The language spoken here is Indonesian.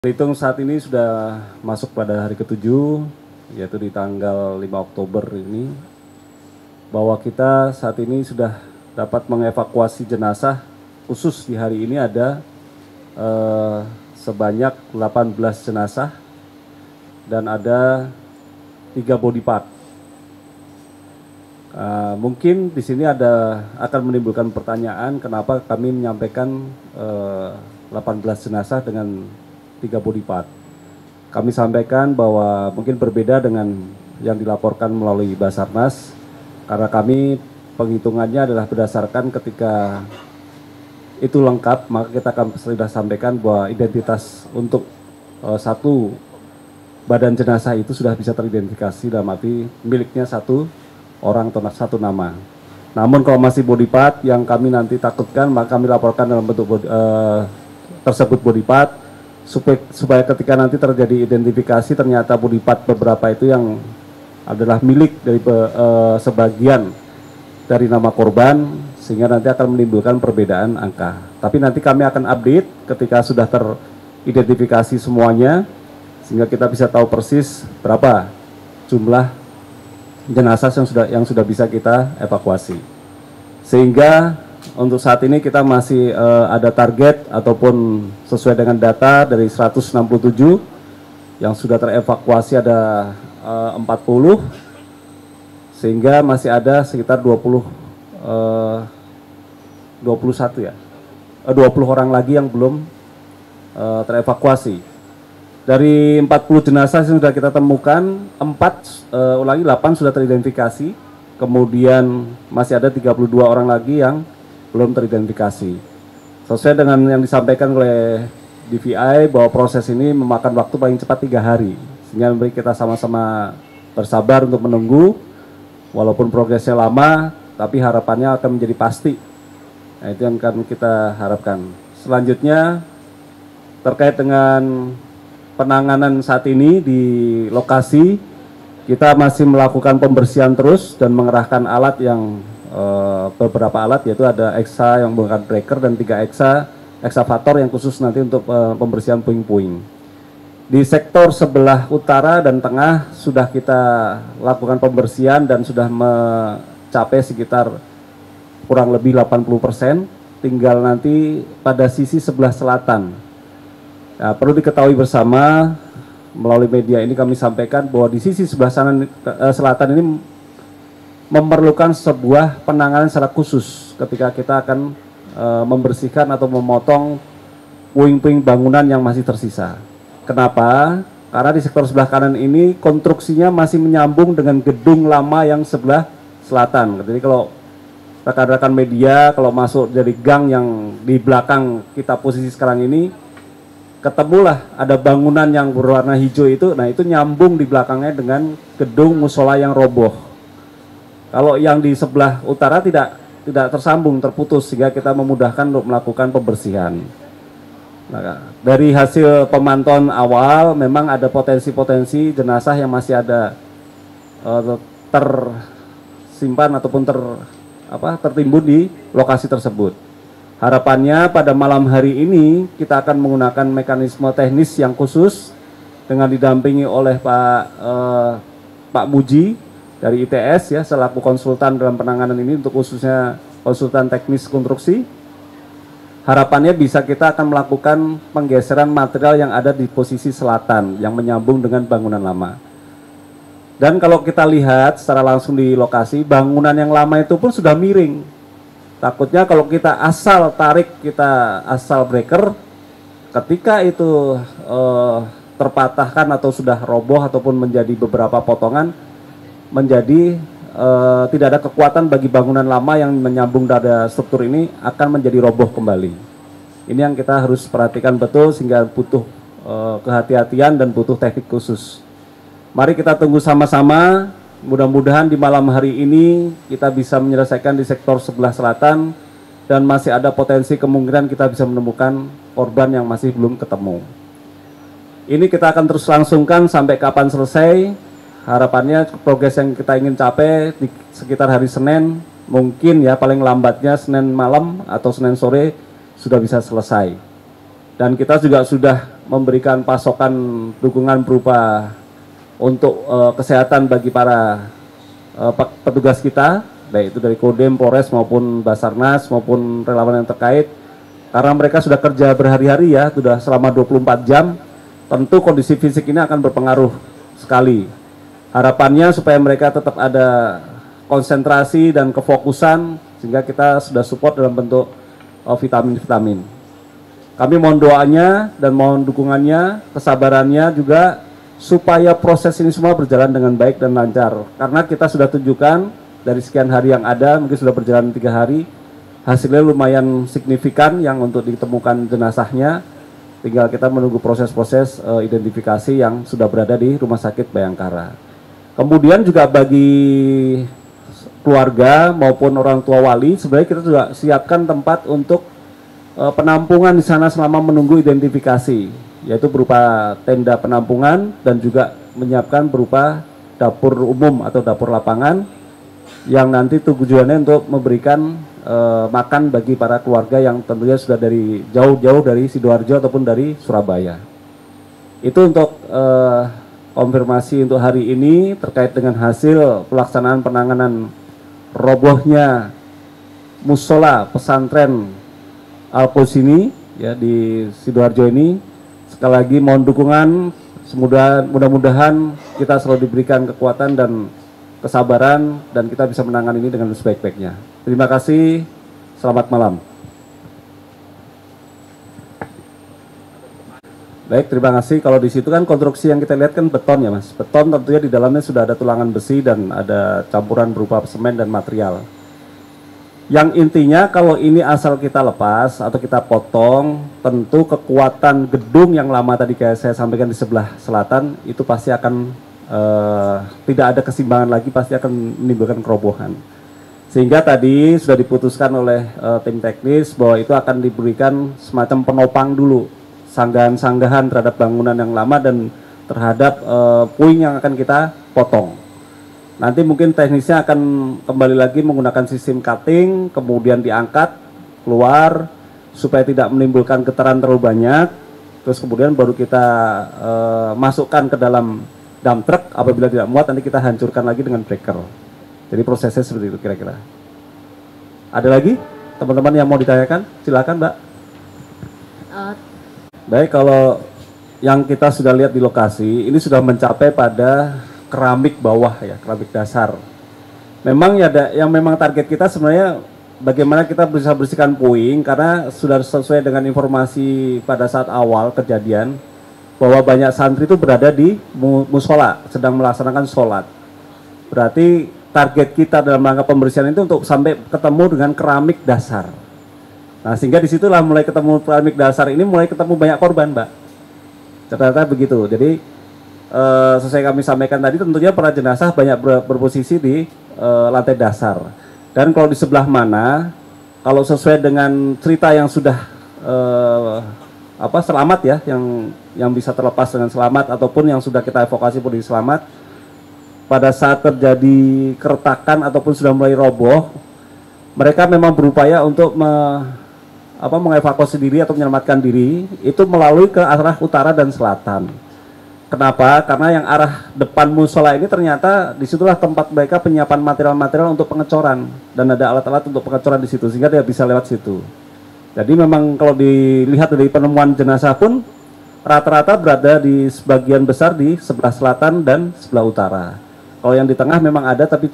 Terhitung saat ini sudah masuk pada hari ke-7, yaitu di tanggal 5 Oktober ini, bahwa kita saat ini sudah dapat mengevakuasi jenazah. Khusus di hari ini ada sebanyak 18 jenazah dan ada 3 body part. Mungkin di sini akan menimbulkan pertanyaan kenapa kami menyampaikan 18 jenazah dengan 3 body part. Kami sampaikan bahwa mungkin berbeda dengan yang dilaporkan melalui Basarnas, karena kami penghitungannya adalah berdasarkan ketika itu lengkap, maka kita akan sudah sampaikan bahwa identitas untuk satu badan jenazah itu sudah bisa teridentifikasi, dalam arti miliknya satu orang atau satu nama. Namun kalau masih body part yang kami nanti takutkan, maka kami laporkan dalam bentuk tersebut body part, supaya ketika nanti terjadi identifikasi ternyata body part beberapa itu yang adalah milik dari sebagian dari nama korban, sehingga nanti akan menimbulkan perbedaan angka. Tapi nanti kami akan update ketika sudah teridentifikasi semuanya, sehingga kita bisa tahu persis berapa jumlah jenazah yang sudah bisa kita evakuasi. Sehingga untuk saat ini kita masih ada target ataupun sesuai dengan data dari 167 yang sudah terevakuasi ada 40, sehingga masih ada sekitar 20 orang lagi yang belum terevakuasi. Dari 40 jenazah yang sudah kita temukan, 8 sudah teridentifikasi, kemudian masih ada 32 orang lagi yang belum teridentifikasi. Sesuai dengan yang disampaikan oleh DVI bahwa proses ini memakan waktu paling cepat 3 hari. Sehingga mari kita sama-sama bersabar untuk menunggu, walaupun progresnya lama, tapi harapannya akan menjadi pasti. Nah, itu yang akan kita harapkan. Selanjutnya, terkait dengan penanganan saat ini di lokasi, kita masih melakukan pembersihan terus dan mengerahkan alat yang beberapa alat, yaitu ada EXA yang menggunakan breaker dan 3 eksavator yang khusus nanti untuk pembersihan puing-puing. Di sektor sebelah utara dan tengah sudah kita lakukan pembersihan dan sudah mencapai sekitar kurang lebih 80%, tinggal nanti pada sisi sebelah selatan. Nah, perlu diketahui bersama melalui media ini kami sampaikan bahwa di sisi sebelah selatan ini memerlukan sebuah penanganan secara khusus ketika kita akan membersihkan atau memotong puing-puing bangunan yang masih tersisa. Kenapa? Karena di sektor sebelah kanan ini konstruksinya masih menyambung dengan gedung lama yang sebelah selatan. Jadi kalau rekan-rekan media kalau masuk dari gang yang di belakang kita posisi sekarang ini, ketemulah ada bangunan yang berwarna hijau itu, nah itu nyambung di belakangnya dengan gedung musola yang roboh. Kalau yang di sebelah utara tidak tersambung, terputus, sehingga kita memudahkan untuk melakukan pembersihan. Nah, dari hasil pemantauan awal memang ada potensi-potensi jenazah yang masih ada tersimpan ataupun tertimbun di lokasi tersebut. Harapannya pada malam hari ini kita akan menggunakan mekanisme teknis yang khusus dengan didampingi oleh Pak Muji dari ITS ya, selaku konsultan dalam penanganan ini untuk khususnya konsultan teknis konstruksi. Harapannya bisa kita akan melakukan penggeseran material yang ada di posisi selatan yang menyambung dengan bangunan lama. Dan kalau kita lihat secara langsung di lokasi, bangunan yang lama itu pun sudah miring. Takutnya kalau kita asal tarik, kita asal breaker, ketika itu terpatahkan atau sudah roboh ataupun menjadi beberapa potongan, menjadi tidak ada kekuatan bagi bangunan lama yang menyambung pada struktur ini, akan menjadi roboh kembali. Ini yang kita harus perhatikan betul, sehingga butuh kehati-hatian dan butuh teknik khusus. Mari kita tunggu sama-sama, mudah-mudahan di malam hari ini kita bisa menyelesaikan di sektor sebelah selatan, dan masih ada potensi kemungkinan kita bisa menemukan korban yang masih belum ketemu. Ini kita akan terus langsungkan sampai kapan selesai. Harapannya progres yang kita ingin capai di sekitar hari Senin, mungkin ya paling lambatnya Senin malam atau Senin sore sudah bisa selesai. Dan kita juga sudah memberikan pasokan dukungan berupa untuk kesehatan bagi para petugas kita, baik itu dari Kodim, Polres maupun Basarnas maupun relawan yang terkait. Karena mereka sudah kerja berhari-hari ya, sudah selama 24 jam, tentu kondisi fisik ini akan berpengaruh sekali. Harapannya supaya mereka tetap ada konsentrasi dan kefokusan, sehingga kita sudah support dalam bentuk vitamin-vitamin. Kami mohon doanya dan mohon dukungannya, kesabarannya juga, supaya proses ini semua berjalan dengan baik dan lancar. Karena kita sudah tunjukkan dari sekian hari yang ada, mungkin sudah berjalan 3 hari, hasilnya lumayan signifikan yang untuk ditemukan jenazahnya. Tinggal kita menunggu proses-proses identifikasi yang sudah berada di Rumah Sakit Bayangkara. Kemudian juga bagi keluarga maupun orang tua wali, sebenarnya kita juga siapkan tempat untuk penampungan di sana selama menunggu identifikasi, yaitu berupa tenda penampungan dan juga menyiapkan berupa dapur umum atau dapur lapangan yang nanti tujuannya untuk memberikan makan bagi para keluarga yang tentunya sudah dari jauh-jauh dari Sidoarjo ataupun dari Surabaya. Itu untuk konfirmasi untuk hari ini terkait dengan hasil pelaksanaan penanganan robohnya musola pesantren Al-Quds ini ya di Sidoarjo ini. Sekali lagi mohon dukungan, mudah-mudahan kita selalu diberikan kekuatan dan kesabaran dan kita bisa menangani ini dengan sebaik-baiknya. Terima kasih, selamat malam. Baik, terima kasih. Kalau di situ kan konstruksi yang kita lihat kan beton ya Mas. Beton tentunya di dalamnya sudah ada tulangan besi dan ada campuran berupa semen dan material. Yang intinya kalau ini asal kita lepas atau kita potong, tentu kekuatan gedung yang lama tadi kayak saya sampaikan di sebelah selatan itu pasti akan tidak ada keseimbangan lagi, pasti akan menimbulkan kerobohan. Sehingga tadi sudah diputuskan oleh tim teknis bahwa itu akan diberikan semacam penopang dulu, sanggahan-sanggahan terhadap bangunan yang lama dan terhadap puing yang akan kita potong. Nanti mungkin teknisnya akan kembali lagi menggunakan sistem cutting, kemudian diangkat keluar supaya tidak menimbulkan getaran terlalu banyak. Terus kemudian baru kita masukkan ke dalam dump truck. Apabila tidak muat nanti kita hancurkan lagi dengan breaker. Jadi prosesnya seperti itu kira-kira. Ada lagi teman-teman yang mau ditanyakan? Silakan Mbak. Baik, kalau yang kita sudah lihat di lokasi ini sudah mencapai pada keramik bawah ya, keramik dasar. Memang ya yang memang target kita sebenarnya bagaimana kita bisa bersihkan puing, karena sudah sesuai dengan informasi pada saat awal kejadian bahwa banyak santri itu berada di musola sedang melaksanakan sholat. Berarti target kita dalam rangka pembersihan itu untuk sampai ketemu dengan keramik dasar. Nah, sehingga disitulah mulai ketemu keramik dasar ini, mulai ketemu banyak korban, Mbak. Ternyata begitu. Jadi sesuai kami sampaikan tadi, tentunya para jenazah banyak berposisi di lantai dasar. Dan kalau di sebelah mana, kalau sesuai dengan cerita yang sudah selamat ya, yang bisa terlepas dengan selamat ataupun yang sudah kita evakuasi pun selamat, pada saat terjadi keretakan ataupun sudah mulai roboh, mereka memang berupaya untuk mengevakuasi diri atau menyelamatkan diri itu melalui ke arah utara dan selatan. Kenapa? Karena yang arah depan musola ini ternyata disitulah tempat mereka penyiapan material-material untuk pengecoran dan ada alat-alat untuk pengecoran di situ sehingga dia bisa lewat situ. Jadi memang kalau dilihat dari penemuan jenazah pun rata-rata berada di sebagian besar di sebelah selatan dan sebelah utara. Kalau yang di tengah memang ada tapi